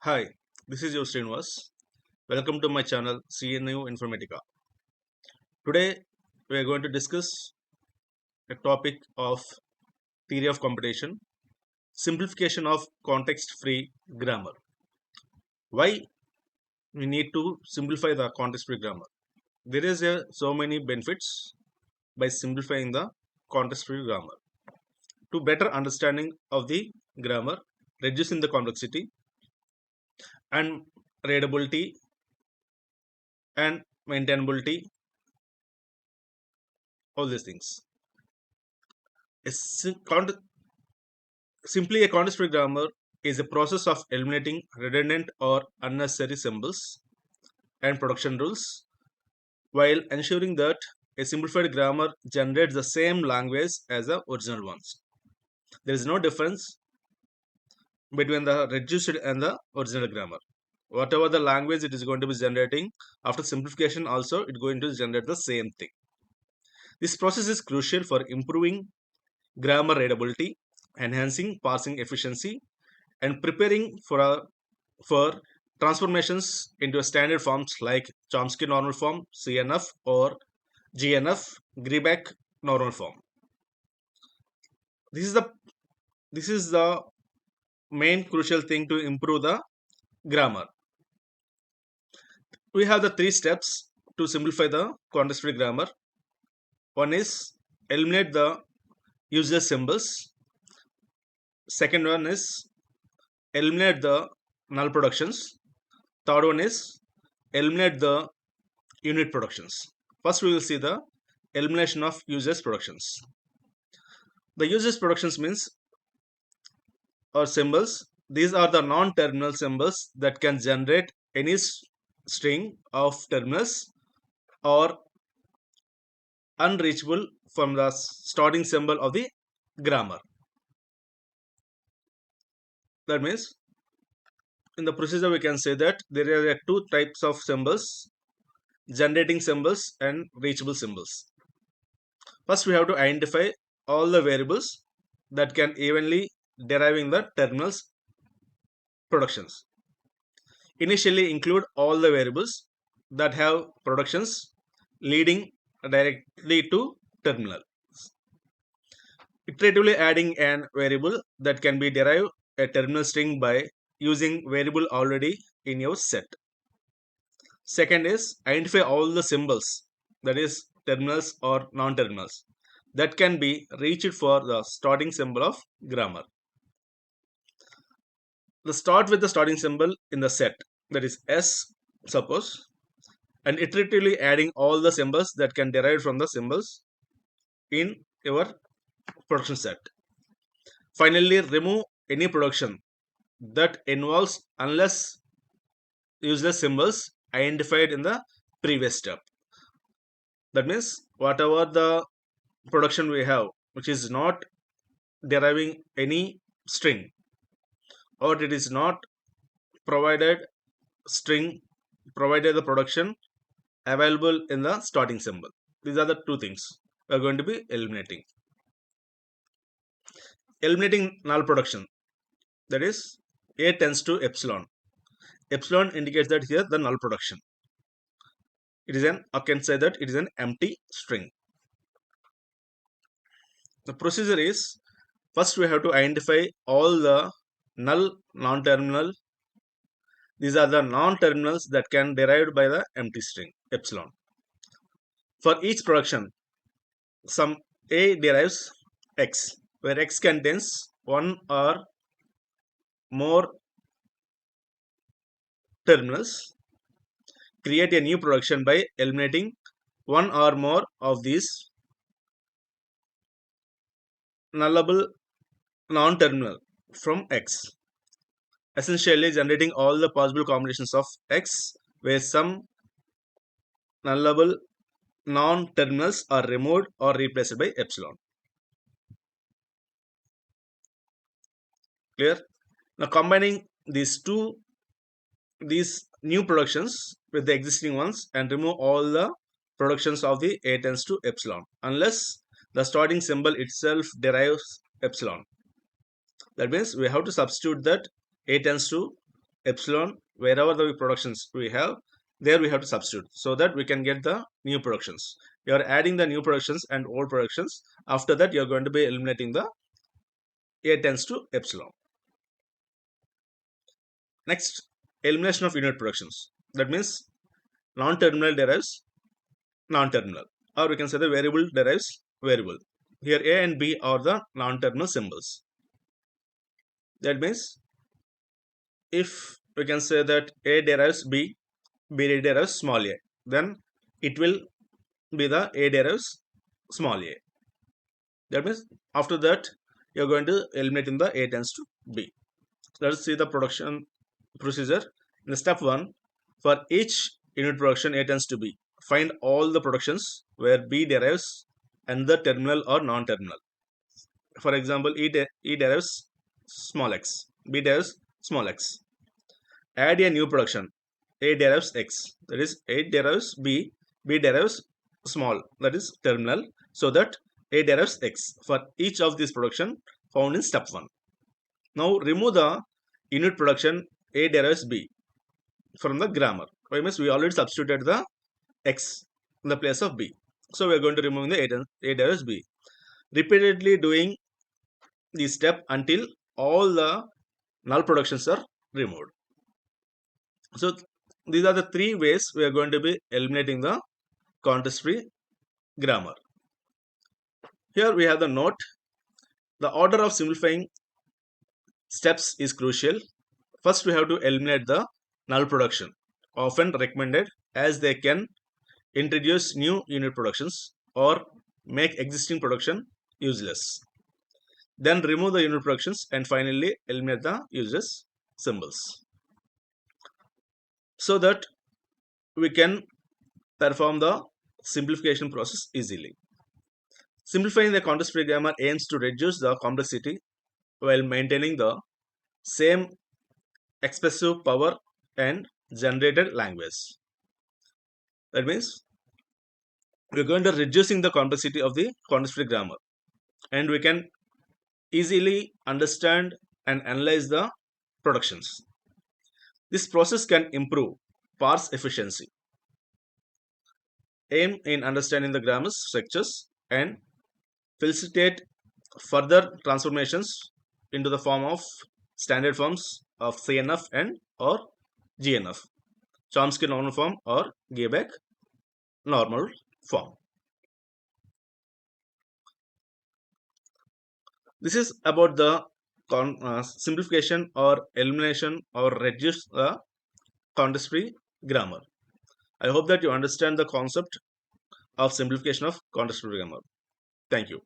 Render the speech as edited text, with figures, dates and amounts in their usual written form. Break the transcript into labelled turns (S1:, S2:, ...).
S1: Hi, this is your Srinivas. Welcome to my channel CNU Informatica. Today we are going to discuss a topic of theory of computation, simplification of context-free grammar. Why we need to simplify the context-free grammar? There is so many benefits by simplifying the context-free grammar. To better understanding of the grammar, reducing the complexity and readability and maintainability, all these things. A Simply, a context-free grammar is a process of eliminating redundant or unnecessary symbols and production rules while ensuring that a simplified grammar generates the same language as the original ones. There is no difference between the reduced and the original grammar. Whatever the language it is going to be generating, after simplification also it is going to generate the same thing. This process is crucial for improving grammar readability, enhancing parsing efficiency, and preparing for transformations into standard forms like Chomsky normal form, CNF, or GNF, Grebeck normal form. This is the this is the main crucial thing to improve the grammar. We have the three steps to simplify the context-free grammar. One is eliminate the useless symbols. Second one is eliminate the null productions. Third one is eliminate the unit productions. First, we will see the elimination of useless productions. The useless productions means or symbols. These are the non-terminal symbols that can generate any string of terminals or unreachable from the starting symbol of the grammar. That means in the procedure we can say that there are two types of symbols: generating symbols and reachable symbols. First, we have to identify all the variables that can evenly deriving the terminals productions. Initially include all the variables that have productions leading directly to terminal. Iteratively adding an variable that can be derived a terminal string by using variable already in your set. Second is identify all the symbols, that is terminals or non-terminals, that can be reached for the starting symbol of grammar. Let's start with the starting symbol in the set, that is S, suppose, and iteratively adding all the symbols that can derive from the symbols in your production set. Finally, remove any production that involves unless useless symbols identified in the previous step. That means whatever the production we have, which is not deriving any string, or it is not provided string, provided the production available in the starting symbol. These are the two things we are going to be eliminating. Eliminating null production, that is A tends to epsilon. Epsilon indicates that here the null production. It is I can say that it is an empty string. The procedure is first we have to identify all the null non-terminal. These are the non-terminals that can derived by the empty string epsilon. For each production, some A derives X, where X contains one or more terminals. Create a new production by eliminating one or more of these nullable non-terminal from X, essentially generating all the possible combinations of X where some nullable non-terminals are removed or replaced by epsilon. Clear? Now combining these new productions with the existing ones and remove all the productions of the A tends to epsilon unless the starting symbol itself derives epsilon. That means we have to substitute that A tends to epsilon, wherever the productions we have, there we have to substitute so that we can get the new productions. You are adding the new productions and old productions. After that, you are going to be eliminating the A tends to epsilon. Next, elimination of unit productions. That means non-terminal derives non-terminal, or we can say the variable derives variable. Here A and B are the non-terminal symbols. That means if we can say that A derives B, B derives small a, then it will be the A derives small a. That means after that you are going to eliminate in the A tends to B. Let us see the production procedure. In the step 1, for each unit production A tends to B, find all the productions where B derives another terminal or non-terminal. For example, E derives small x, B derives small x. Add a new production. A derives x, that is A derives B, B derives small, that is terminal, so that A derives x for each of these production found in step 1. Now remove the unit production A derives B from the grammar. Why means we already substituted the x in the place of B. So we are going to remove the A derives B. Repeatedly doing this step until all the null productions are removed. So these are the 3 ways we are going to be eliminating the context-free grammar. Here we have the note. The order of simplifying steps is crucial. First, we have to eliminate the null production, often recommended as they can introduce new unit productions or make existing production useless. Then remove the unit productions and finally eliminate the useless symbols so that we can perform the simplification process easily. Simplifying the context-free grammar aims to reduce the complexity while maintaining the same expressive power and generated language. That means we're going to reducing the complexity of the context-free grammar, and we can easily understand and analyze the productions. This process can improve parse efficiency, aim in understanding the grammar structures, and facilitate further transformations into the form of standard forms of CNF and or GNF, Chomsky normal form or Gabek normal form. This is about the simplification or elimination or reduce the context-free grammar. I hope that you understand the concept of simplification of context-free grammar. Thank you.